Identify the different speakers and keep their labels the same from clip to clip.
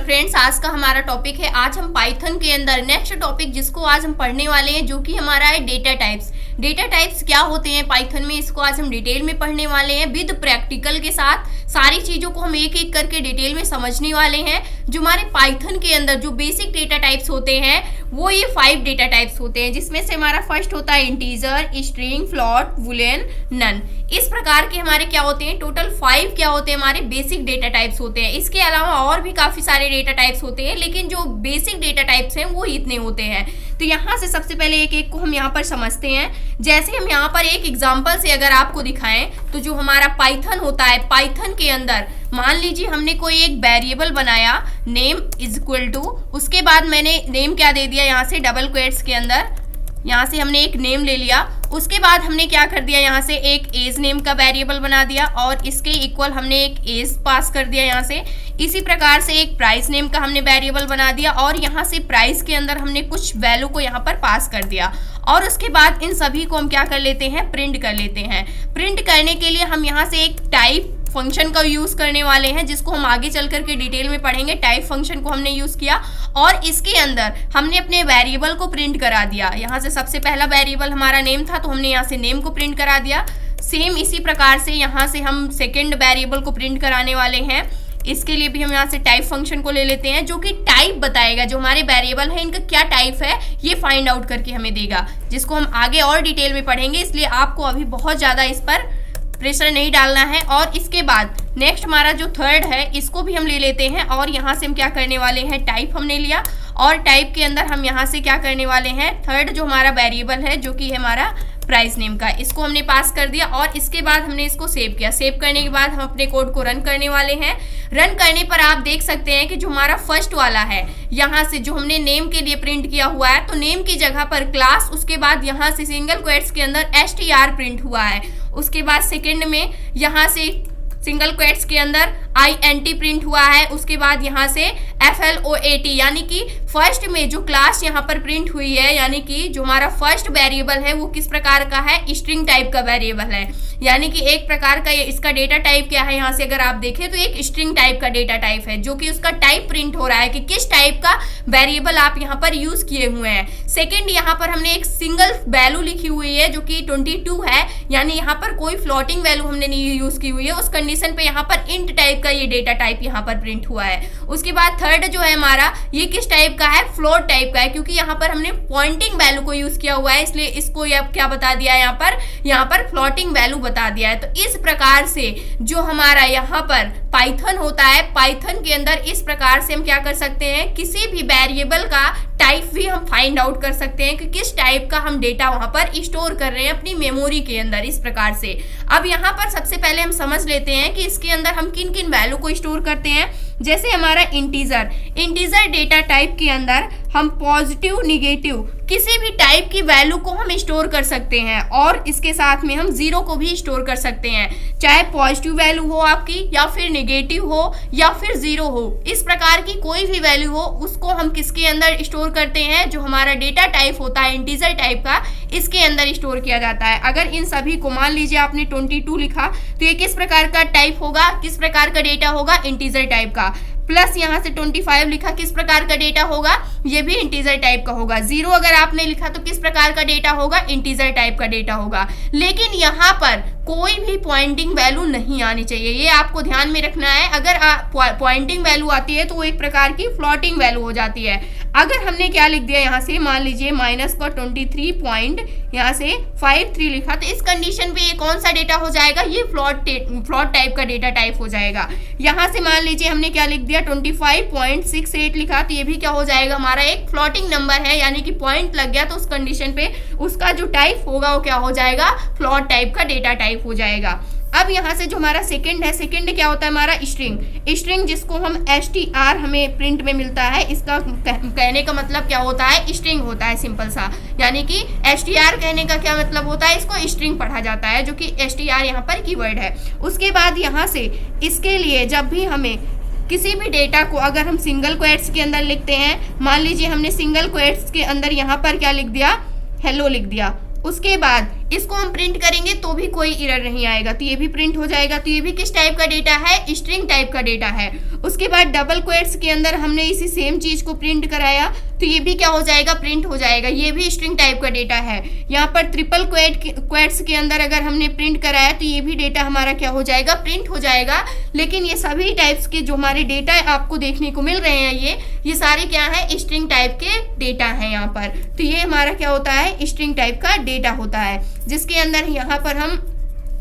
Speaker 1: Friends, आज का हमारा टॉपिक है। आज हम पाइथन के अंदर नेक्स्ट टॉपिक जिसको आज हम पढ़ने वाले हैं, जो कि हमारा है डेटा टाइप्स। डेटा टाइप्स क्या होते हैं पाइथन में, इसको आज हम डिटेल में पढ़ने वाले हैं विद प्रैक्टिकल के साथ। सारी चीज़ों को हम एक एक करके डिटेल में समझने वाले हैं। जो हमारे पाइथन के अंदर जो बेसिक डेटा टाइप्स होते हैं वो ये 5 डेटा टाइप्स होते हैं, जिसमें से हमारा फर्स्ट होता है integer, string, float, boolean, none. इस प्रकार के हमारे क्या होते हैं, टोटल 5 क्या होते हैं हमारे बेसिक डेटा टाइप्स होते हैं। इसके अलावा और भी काफ़ी सारे डेटा टाइप्स होते हैं, लेकिन जो बेसिक डेटा टाइप्स हैं वो इतने होते हैं। तो यहाँ से सबसे पहले एक एक को हम यहाँ पर समझते हैं। जैसे हम यहाँ पर एक एग्जाम्पल से अगर आपको दिखाएं तो जो हमारा पाइथन होता है, पाइथन के अंदर मान लीजिए हमने कोई एक वेरिएबल बनाया नेम इज इक्वल टू, उसके बाद मैंने नेम क्या दे दिया यहाँ से डबल क्वेट्स के अंदर, यहाँ से हमने एक नेम ले लिया। उसके बाद हमने क्या कर दिया, यहाँ से एक एज नेम का वेरिएबल बना दिया और इसके इक्वल हमने एक एज पास कर दिया यहाँ से। इसी प्रकार से एक प्राइस नेम का हमने वेरिएबल बना दिया और यहाँ से प्राइस के अंदर हमने कुछ वैल्यू को यहाँ पर पास कर दिया। और उसके बाद इन सभी को हम क्या कर लेते हैं, प्रिंट कर लेते हैं। प्रिंट करने के लिए हम यहाँ से एक टाइप फंक्शन का यूज़ करने वाले हैं, जिसको हम आगे चल करके डिटेल में पढ़ेंगे। टाइप फंक्शन को हमने यूज़ किया और इसके अंदर हमने अपने वेरिएबल को प्रिंट करा दिया। यहाँ से सबसे पहला वेरिएबल हमारा नेम था, तो हमने यहाँ से नेम को प्रिंट करा दिया। सेम इसी प्रकार से यहाँ से हम सेकेंड वेरिएबल को प्रिंट कराने वाले हैं। इसके लिए भी हम यहाँ से टाइप फंक्शन को ले लेते हैं, जो कि टाइप बताएगा जो हमारे वेरिएबल है इनका क्या टाइप है ये फाइंड आउट करके हमें देगा, जिसको हम आगे और डिटेल में पढ़ेंगे। इसलिए आपको अभी बहुत ज़्यादा इस पर प्रेशर नहीं डालना है। और इसके बाद नेक्स्ट हमारा जो थर्ड है इसको भी हम ले लेते हैं और यहाँ से हम क्या करने वाले हैं, टाइप हमने लिया और टाइप के अंदर हम यहाँ से क्या करने वाले हैं, थर्ड जो हमारा वेरिएबल है जो कि है हमारा प्राइस नेम का, इसको हमने पास कर दिया और इसके बाद हमने इसको सेव किया। सेव करने के बाद हम अपने कोड को रन करने वाले हैं। रन करने पर आप देख सकते हैं कि जो हमारा फर्स्ट वाला है, यहाँ से जो हमने नेम के लिए प्रिंट किया हुआ है, तो नेम की जगह पर क्लास, उसके बाद यहाँ से सिंगल क्वेट्स के अंदर str प्रिंट हुआ है। उसके बाद सेकेंड में यहाँ से सिंगल क्वेट्स के अंदर int प्रिंट हुआ है। उसके बाद यहाँ से float, यानी कि फर्स्ट में जो क्लास यहाँ पर प्रिंट हुई है, यानी कि जो हमारा फर्स्ट वेरिएबल है वो किस प्रकार का है, स्ट्रिंग टाइप का वेरिएबल है। यानी कि एक प्रकार का ये इसका डेटा टाइप क्या है, यहाँ से अगर आप देखें तो एक स्ट्रिंग टाइप का डेटा टाइप है, जो कि उसका टाइप प्रिंट हो रहा है कि किस टाइप का वेरिएबल आप यहाँ पर यूज किए हुए हैं। सेकेंड, यहाँ पर हमने एक सिंगल वैल्यू लिखी हुई है जो कि 22 है, यानी यहाँ पर कोई फ्लोटिंग वैल्यू हमने नहीं यूज की हुई है। उस कंडीशन पे यहाँ पर इंट टाइप का ये डेटा टाइप यहाँ पर प्रिंट हुआ है। उसके बाद थर्ड जो है हमारा, ये किस टाइप का है, फ्लोट टाइप का है, क्योंकि यहाँ पर हमने पॉइंटिंग वैल्यू को यूज किया हुआ है, इसलिए इसको क्या बता दिया है, यहाँ पर फ्लोटिंग वैल्यू बता दिया है। तो इस प्रकार से जो हमारा यहाँ पर पाइथन होता है, पाइथन के अंदर इस प्रकार से हम क्या कर सकते हैं, किसी भी वेरिएबल का टाइप भी हम फाइंड आउट कर सकते हैं कि किस टाइप का हम डेटा वहां पर स्टोर कर रहे हैं अपनी मेमोरी के अंदर, इस प्रकार से। अब यहाँ पर सबसे पहले हम समझ लेते हैं कि इसके अंदर हम किन किन वैल्यू को स्टोर करते हैं। जैसे हमारा इंटीजर डेटा टाइप के अंदर हम पॉजिटिव, निगेटिव किसी भी टाइप की वैल्यू को हम स्टोर कर सकते हैं और इसके साथ में हम जीरो को भी स्टोर कर सकते हैं, चाहे पॉजिटिव वैल्यू हो आपकी या फिर निगेटिव हो या फिर जीरो हो। इस प्रकार की कोई भी वैल्यू हो उसको हम किसके अंदर स्टोर करते हैं, जो हमारा डेटा टाइप होता है इंटीजर टाइप का, इसके अंदर स्टोर किया जाता है। अगर इन सभी को मान लीजिए आपने 22 लिखा तो ये किस प्रकार का टाइप होगा, किस प्रकार का डेटा होगा, इंटीजर टाइप का। प्लस यहाँ से 25 लिखा, किस प्रकार का डेटा होगा, ये भी इंटीजर टाइप का होगा। 0 अगर आपने लिखा तो किस प्रकार का डेटा होगा, इंटीजर टाइप का डेटा होगा। लेकिन यहाँ पर कोई भी पॉइंटिंग वैल्यू नहीं आनी चाहिए, ये आपको ध्यान में रखना है। अगर पॉइंटिंग वैल्यू आती है तो वो एक प्रकार की फ्लोटिंग वैल्यू हो जाती है। अगर हमने क्या लिख दिया यहाँ से, मान लीजिए माइनस का 23 पॉइंट यहाँ से 53 लिखा, तो इस कंडीशन पे ये कौन सा डेटा हो जाएगा, ये फ्लोट टाइप का डेटा टाइप हो जाएगा। यहाँ से मान लीजिए हमने क्या लिख दिया, 25.68 लिखा, तो ये भी क्या हो जाएगा, हमारा एक फ्लोटिंग नंबर है, यानी कि पॉइंट लग गया तो उस कंडीशन पे उसका जो टाइप होगा वो क्या हो जाएगा, फ्लोट टाइप का डेटा टाइप हो जाएगा। अब यहाँ से जो हमारा सेकंड है, सेकंड क्या होता है हमारा, स्ट्रिंग जिसको हम str हमें प्रिंट में मिलता है। इसका कहने का मतलब क्या होता है, स्ट्रिंग होता है, सिंपल सा। यानी कि str कहने का क्या मतलब होता है, इसको स्ट्रिंग पढ़ा जाता है, जो कि str यहाँ पर कीवर्ड है। उसके बाद यहाँ से इसके लिए जब भी हमें किसी भी डेटा को अगर हम सिंगल क्वेट्स के अंदर लिखते हैं, मान लीजिए हमने सिंगल क्वेट्स के अंदर यहाँ पर क्या लिख दिया, हेलो लिख दिया। उसके बाद इसको हम प्रिंट करेंगे तो भी कोई एरर नहीं आएगा, तो ये भी प्रिंट हो जाएगा। तो ये भी किस टाइप का डेटा है, स्ट्रिंग टाइप का डेटा है। उसके बाद डबल क्वेट्स के अंदर हमने इसी सेम चीज को प्रिंट कराया, तो ये भी क्या हो जाएगा, प्रिंट हो जाएगा, ये भी स्ट्रिंग टाइप का डेटा है। यहाँ पर ट्रिपल क्वेट्स के अंदर अगर हमने प्रिंट कराया तो ये भी डेटा हमारा क्या हो जाएगा, प्रिंट हो जाएगा। लेकिन ये सभी टाइप्स के जो हमारे डेटा आपको देखने को मिल रहे हैं, ये सारे क्या है, स्ट्रिंग टाइप के डेटा है यहाँ पर। तो ये हमारा क्या होता है, स्ट्रिंग टाइप का डेटा होता है, जिसके अंदर यहाँ पर हम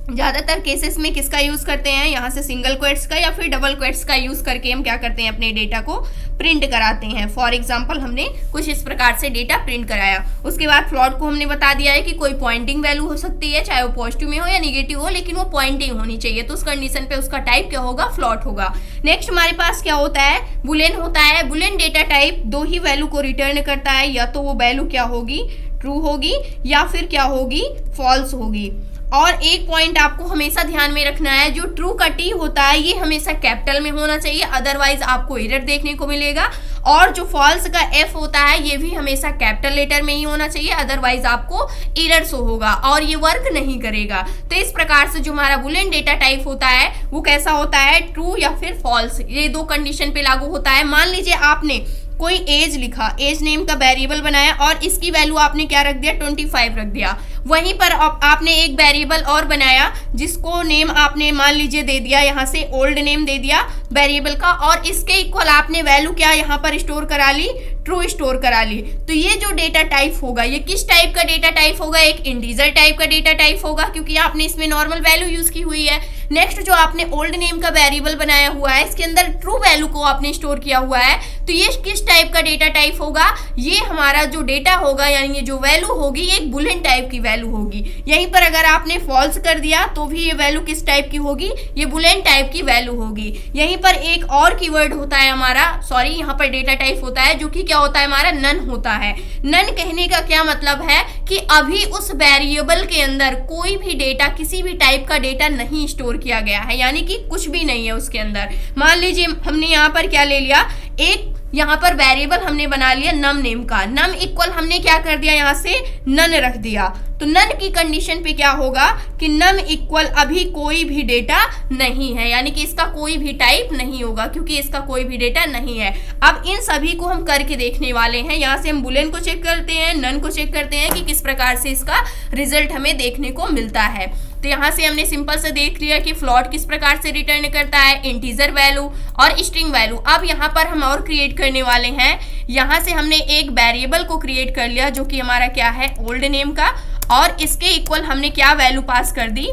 Speaker 1: ज़्यादातर केसेस में किसका यूज़ करते हैं, यहाँ से सिंगल क्वेट्स का या फिर डबल क्वेट्स का यूज़ करके हम क्या करते हैं, अपने डेटा को प्रिंट कराते हैं। फॉर एग्जांपल हमने कुछ इस प्रकार से डेटा प्रिंट कराया। उसके बाद फ्लोट को हमने बता दिया है कि कोई पॉइंटिंग वैल्यू हो सकती है, चाहे वो पॉजिटिव में हो या निगेटिव हो, लेकिन वो पॉइंटिंग होनी चाहिए। तो उस कंडीशन पे उसका टाइप क्या होगा, फ्लोट होगा। नेक्स्ट हमारे पास क्या होता है, बुलियन होता है। बुलियन डेटा टाइप दो ही वैल्यू को रिटर्न करता है, या तो वो वैल्यू क्या होगी, ट्रू होगी, या फिर क्या होगी, फॉल्स होगी। और एक पॉइंट आपको हमेशा ध्यान में रखना है, जो ट्रू का टी होता है ये हमेशा कैपिटल में होना चाहिए, अदरवाइज आपको एरर देखने को मिलेगा। और जो फॉल्स का एफ होता है ये भी हमेशा कैपिटल लेटर में ही होना चाहिए, अदरवाइज आपको एरर शो होगा और ये वर्क नहीं करेगा। तो इस प्रकार से जो हमारा बुलियन डेटा टाइप होता है वो कैसा होता है, ट्रू या फिर फॉल्स, ये दो कंडीशन पे लागू होता है। मान लीजिए आपने कोई एज लिखा, एज नेम का वेरिएबल बनाया और इसकी वैल्यू आपने क्या रख दिया, 25 रख दिया। वहीं पर आपने एक वेरिएबल और बनाया जिसको नेम आपने मान लीजिए दे दिया, यहाँ से ओल्ड नेम दे दिया वेरिएबल का, और इसके इक्वल आपने वैल्यू क्या यहाँ पर स्टोर करा ली, ट्रू स्टोर करा ली। तो ये जो डेटा टाइप होगा ये किस टाइप का डेटा टाइप होगा, एक इंटीजर टाइप का डेटा टाइप होगा, क्योंकि आपने इसमें नॉर्मल वैल्यू यूज की हुई है। नेक्स्ट जो आपने ओल्ड नेम का वेरिएबल बनाया हुआ है, इसके अंदर ट्रू वैल्यू को आपने स्टोर किया हुआ है, तो ये किस टाइप का डेटा टाइप होगा, ये हमारा जो डेटा होगा यानी ये जो वैल्यू होगी ये एक बुलियन टाइप की वैल्यू होगी। यहीं पर अगर आपने फॉल्स कर दिया तो भी ये वैल्यू किस टाइप की होगी, ये बुलियन टाइप की वैल्यू होगी। यहीं पर एक और कीवर्ड होता है हमारा, सॉरी यहाँ पर डेटा टाइप होता है जो कि क्या होता है हमारा, नन होता है। नन कहने का क्या मतलब है कि अभी उस वेरिएबल के अंदर कोई भी डेटा, किसी भी टाइप का डेटा नहीं स्टोर किया गया है, यानी कि कुछ भी नहीं है उसके अंदर। मान लीजिए हमने यहाँ पर क्या ले लिया, एक यहाँ पर वेरिएबल हमने बना लिया नम नेम का, नम इक्वल हमने क्या कर दिया, यहाँ से नन रख दिया। तो नन की कंडीशन पे क्या होगा कि नम इक्वल अभी कोई भी डेटा नहीं है, यानी कि इसका कोई भी टाइप नहीं होगा क्योंकि इसका कोई भी डेटा नहीं है। अब इन सभी को हम करके देखने वाले हैं। यहाँ से हम बुलियन को चेक करते हैं, नन को चेक करते हैं कि किस प्रकार से इसका रिजल्ट हमें देखने को मिलता है। तो यहाँ से हमने सिंपल से देख लिया कि फ्लोट किस प्रकार से रिटर्न करता है, इंटीजर वैल्यू और स्ट्रिंग वैल्यू। अब यहाँ पर हम और क्रिएट करने वाले हैं। यहाँ से हमने एक वेरिएबल को क्रिएट कर लिया जो कि हमारा क्या है, ओल्ड नेम का, और इसके इक्वल हमने क्या वैल्यू पास कर दी,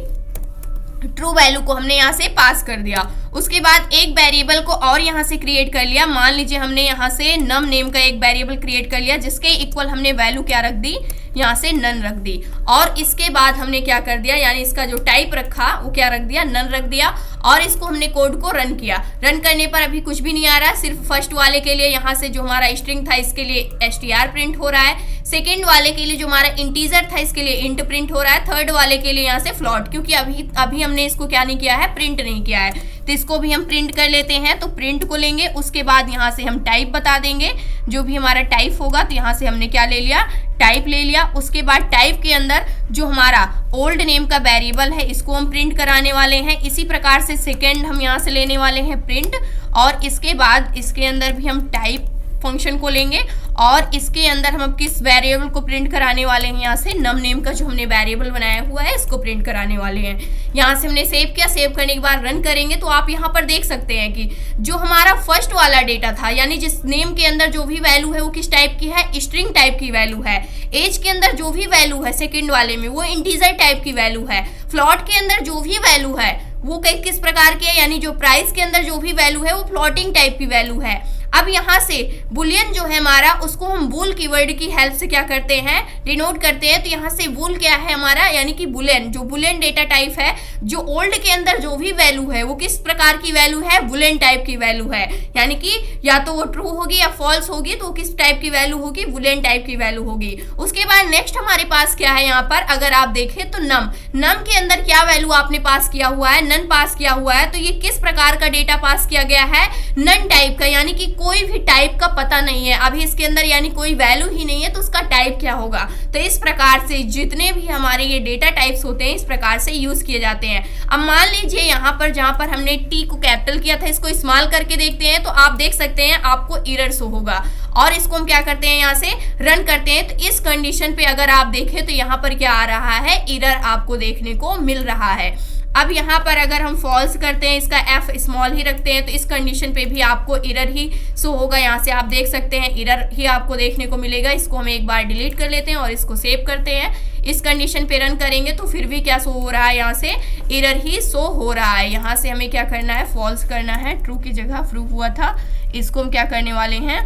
Speaker 1: ट्रू वैल्यू को हमने यहाँ से पास कर दिया। उसके बाद एक वेरिएबल को और यहाँ से क्रिएट कर लिया। मान लीजिए हमने यहाँ से नम नेम का एक वेरिएबल क्रिएट कर लिया जिसके इक्वल हमने वैल्यू क्या रख दी, यहाँ से नन रख दी। और इसके बाद हमने क्या कर दिया, यानी इसका जो टाइप रखा वो क्या रख दिया, नन रख दिया। और इसको हमने कोड को रन किया। रन करने पर अभी कुछ भी नहीं आ रहा है, सिर्फ फर्स्ट वाले के लिए यहाँ से जो हमारा स्ट्रिंग था इसके लिए str प्रिंट हो रहा है, सेकेंड वाले के लिए जो हमारा इंटीजर था इसके लिए इंट प्रिंट हो रहा है, थर्ड वाले के लिए यहाँ से फ्लॉट, क्योंकि अभी हमने इसको क्या नहीं किया है, प्रिंट नहीं किया है। तो इसको भी हम प्रिंट कर लेते हैं। तो प्रिंट को लेंगे, उसके बाद यहाँ से हम टाइप बता देंगे, जो भी हमारा टाइप होगा। तो यहाँ से हमने क्या ले लिया, टाइप ले लिया। उसके बाद टाइप के अंदर जो हमारा ओल्ड नेम का वेरिएबल है इसको हम प्रिंट कराने वाले हैं। इसी प्रकार से सेकेंड हम यहाँ से लेने वाले हैं प्रिंट, और इसके बाद इसके अंदर भी हम टाइप फंक्शन को लेंगे और इसके अंदर हम किस वेरिएबल को प्रिंट कराने वाले हैं, यहाँ से नम नेम का जो हमने वेरिएबल बनाया हुआ है इसको प्रिंट कराने वाले हैं। यहाँ से हमने सेव किया, सेव करने के बाद रन करेंगे तो आप यहाँ पर देख सकते हैं कि जो हमारा फर्स्ट वाला डेटा था, यानी जिस नेम के अंदर जो भी वैल्यू है वो किस टाइप की है, स्ट्रिंग टाइप की वैल्यू है। एज के अंदर जो भी वैल्यू है सेकेंड वाले में वो इंटीजर टाइप की वैल्यू है। फ्लॉट के अंदर जो भी वैल्यू है वो किस प्रकार की है, यानी जो प्राइस के अंदर जो भी वैल्यू है वो फ्लोटिंग टाइप की वैल्यू है। अब यहाँ से बुलियन जो है हमारा, उसको हम बुल कीवर्ड की हेल्प से क्या करते हैं, डिनोट करते हैं। तो यहाँ से बुल क्या है हमारा, यानी कि बुलियन, जो बुलियन डेटा टाइप है, जो ओल्ड के अंदर जो भी वैल्यू है वो किस प्रकार की वैल्यू है, बुलियन टाइप की वैल्यू है। यानी कि या तो वो ट्रू होगी या फॉल्स होगी, तो किस टाइप की वैल्यू होगी, बुलियन टाइप की वैल्यू होगी। उसके बाद नेक्स्ट हमारे पास क्या है, यहाँ पर अगर आप देखें तो नम के अंदर क्या वैल्यू आपने पास किया हुआ है, नन पास किया हुआ है। तो ये किस प्रकार का डेटा पास किया गया है, नन टाइप का, यानी कि कोई भी टाइप का पता नहीं है, अभी इसके अंदर यानी कोई वैल्यू ही नहीं है, तो उसका टाइप क्या होगा। तो इस प्रकार से जितने भी हमारे ये डेटा टाइप्स होते हैं इस प्रकार से यूज किए जाते हैं। अब मान लीजिए यहाँ पर जहां पर हमने टी को कैपिटल किया था, इसको स्मॉल करके देखते हैं तो आप देख सकते हैं आपको एरर शो होगा, और इसको हम क्या करते हैं यहाँ से रन करते हैं। तो इस कंडीशन पे अगर आप देखें तो यहाँ पर क्या आ रहा है, एरर आपको देखने को मिल रहा है। अब यहाँ पर अगर हम फॉल्स करते हैं, इसका एफ स्मॉल ही रखते हैं, तो इस कंडीशन पे भी आपको एरर ही शो होगा। यहाँ से आप देख सकते हैं एरर ही आपको देखने को मिलेगा। इसको हम एक बार डिलीट कर लेते हैं और इसको सेव करते हैं। इस कंडीशन पे रन करेंगे तो फिर भी क्या शो हो रहा है, यहाँ से एरर ही शो हो रहा है। यहाँ से हमें क्या करना है, फॉल्स करना है, ट्रू की जगह ट्रू हुआ था, इसको हम क्या करने वाले हैं,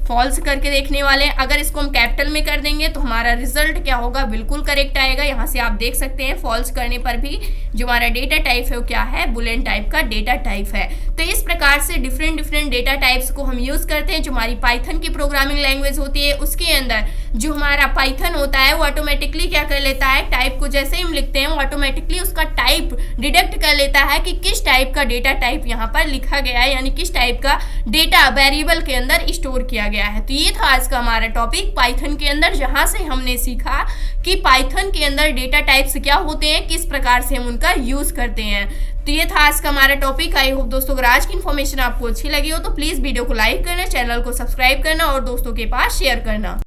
Speaker 1: फॉल्स करके देखने वाले हैं। अगर इसको हम कैपिटल में कर देंगे तो हमारा रिजल्ट क्या होगा, बिल्कुल करेक्ट आएगा। यहाँ से आप देख सकते हैं फॉल्स करने पर भी जो हमारा डेटा टाइप है वो क्या है, बुलियन टाइप का डेटा टाइप है। तो इस प्रकार से डिफरेंट डेटा टाइप्स को हम यूज करते हैं। जो हमारी पाइथन की प्रोग्रामिंग लैंग्वेज होती है उसके अंदर जो हमारा पाइथन होता है वो ऑटोमेटिकली क्या कर लेता है, टाइप को जैसे ही हम लिखते हैं वो ऑटोमेटिकली उसका टाइप डिटेक्ट कर लेता है कि किस टाइप का डेटा टाइप यहाँ पर लिखा गया है, यानी किस टाइप का डेटा वेरिएबल के अंदर स्टोर किया गया है। तो ये था आज का हमारा टॉपिक पाइथन के अंदर, जहां से हमने सीखा कि पाइथन के अंदर डेटा टाइप्स क्या होते हैं, किस प्रकार से हम उनका यूज करते हैं। तो ये था आज का हमारा टॉपिक। आई होप दोस्तों अगर आज की इन्फॉर्मेशन आपको अच्छी लगी हो तो प्लीज वीडियो को लाइक करना, चैनल को सब्सक्राइब करना और दोस्तों के पास शेयर करना।